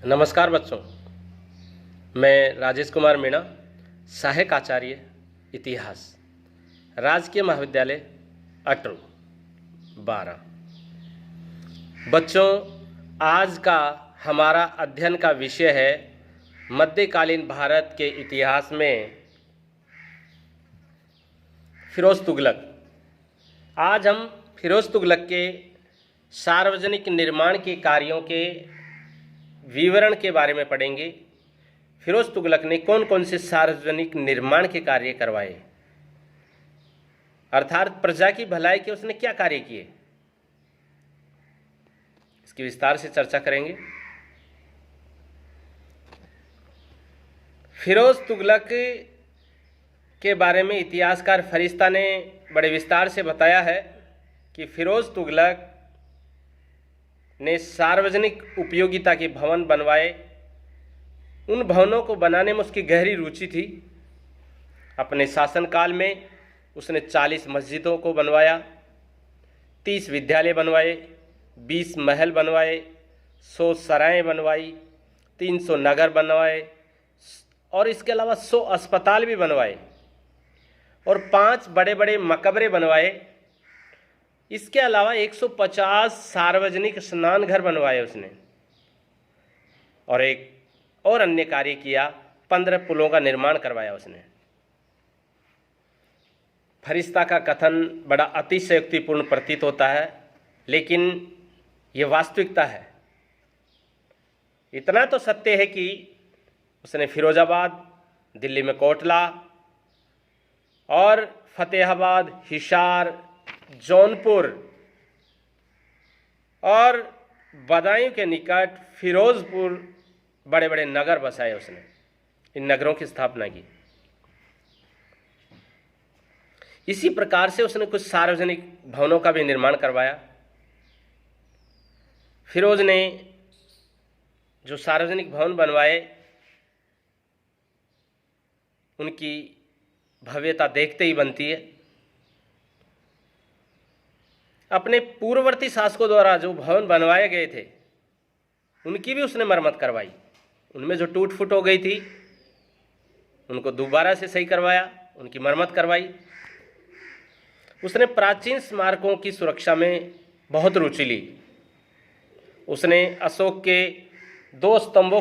नमस्कार बच्चों, मैं राजेश कुमार मीणा, सहायक आचार्य इतिहास, राजकीय महाविद्यालय अटरू 12। बच्चों, आज का हमारा अध्ययन का विषय है मध्यकालीन भारत के इतिहास में फिरोज तुगलक। आज हम फिरोज तुगलक के सार्वजनिक निर्माण के कार्यों के विवरण के बारे में पढ़ेंगे। फिरोज तुगलक ने कौन कौन से सार्वजनिक निर्माण के कार्य करवाए, अर्थात प्रजा की भलाई के उसने क्या कार्य किए, इसकी विस्तार से चर्चा करेंगे। फिरोज तुगलक के बारे में इतिहासकार फरिश्ता ने बड़े विस्तार से बताया है कि फिरोज तुगलक ने सार्वजनिक उपयोगिता के भवन बनवाए। उन भवनों को बनाने में उसकी गहरी रुचि थी। अपने शासनकाल में उसने 40 मस्जिदों को बनवाया, 30 विद्यालय बनवाए, 20 महल बनवाए, 100 सराएं बनवाई, 300 नगर बनवाए और इसके अलावा 100 अस्पताल भी बनवाए और 5 बड़े बड़े मकबरे बनवाए। इसके अलावा 150 सार्वजनिक स्नान घर बनवाए उसने और एक और अन्य कार्य किया। 15 पुलों का निर्माण करवाया उसने। फरिश्ता का कथन बड़ा अतिशयोक्तिपूर्ण प्रतीत होता है, लेकिन यह वास्तविकता है। इतना तो सत्य है कि उसने फिरोजाबाद, दिल्ली में कोटला और फतेहाबाद, हिसार, जौनपुर और बदायूं के निकट फिरोजपुर बड़े बड़े नगर बसाए उसने। इन नगरों की स्थापना की। इसी प्रकार से उसने कुछ सार्वजनिक भवनों का भी निर्माण करवाया। फिरोज ने जो सार्वजनिक भवन बनवाए, उनकी भव्यता देखते ही बनती है। अपने पूर्ववर्ती शासकों द्वारा जो भवन बनवाए गए थे, उनकी भी उसने मरम्मत करवाई। उनमें जो टूट फूट हो गई थी, उनको दोबारा से सही करवाया, उनकी मरम्मत करवाई। उसने प्राचीन स्मारकों की सुरक्षा में बहुत रुचि ली। उसने अशोक के 2 स्तंभों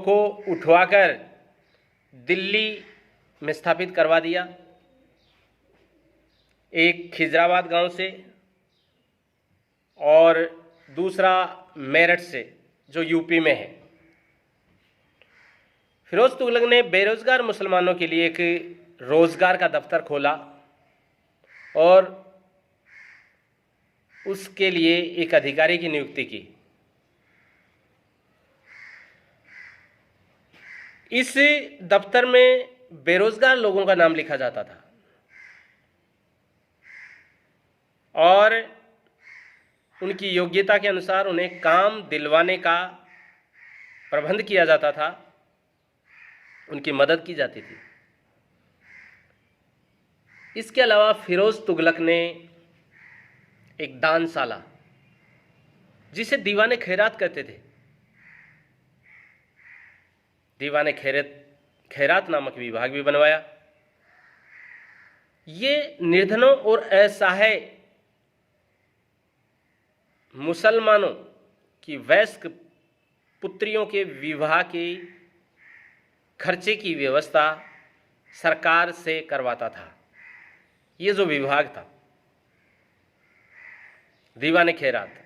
को उठवाकर दिल्ली में स्थापित करवा दिया। एक खिजराबाद गांव से और दूसरा मेरठ से, जो यूपी में है। फिरोज तुगलक ने बेरोजगार मुसलमानों के लिए एक रोजगार का दफ्तर खोला और उसके लिए एक अधिकारी की नियुक्ति की। इस दफ्तर में बेरोजगार लोगों का नाम लिखा जाता था और उनकी योग्यता के अनुसार उन्हें काम दिलवाने का प्रबंध किया जाता था, उनकी मदद की जाती थी। इसके अलावा फिरोज तुगलक ने एक दानशाला, जिसे दीवाने खैरात कहते थे, दीवाने खैरात नामक विभाग भी बनवाया। ये निर्धनों और असहाय मुसलमानों की वयस्क पुत्रियों के विवाह के खर्चे की व्यवस्था सरकार से करवाता था। ये जो विभाग था, दीवाने खैरात।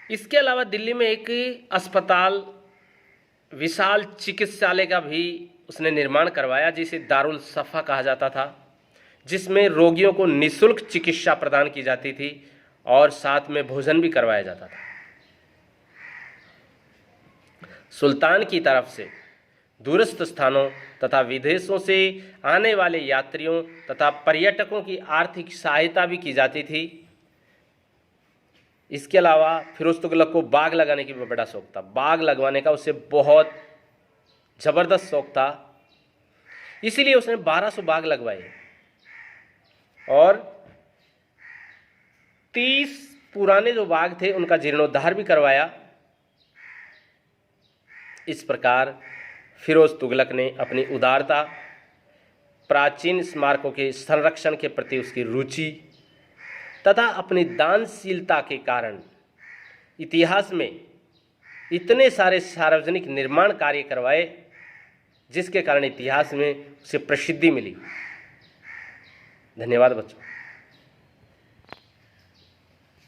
इसके अलावा दिल्ली में एक अस्पताल, विशाल चिकित्सालय का भी उसने निर्माण करवाया, जिसे दारुल सफ़ा कहा जाता था, जिसमें रोगियों को निःशुल्क चिकित्सा प्रदान की जाती थी और साथ में भोजन भी करवाया जाता था। सुल्तान की तरफ से दूरस्थ स्थानों तथा विदेशों से आने वाले यात्रियों तथा पर्यटकों की आर्थिक सहायता भी की जाती थी। इसके अलावा फिरोज तुगलक को बाग लगाने की भी बड़ा शौक था। बाग लगवाने का उसे बहुत ज़बरदस्त शौक था, इसीलिए उसने 1200 बाग लगवाए और 30 पुराने जो बाग थे उनका जीर्णोद्धार भी करवाया। इस प्रकार फिरोज तुगलक ने अपनी उदारता, प्राचीन स्मारकों के संरक्षण के प्रति उसकी रुचि तथा अपनी दानशीलता के कारण इतिहास में इतने सारे सार्वजनिक निर्माण कार्य करवाए, जिसके कारण इतिहास में उसे प्रसिद्धि मिली। धन्यवाद बच्चों।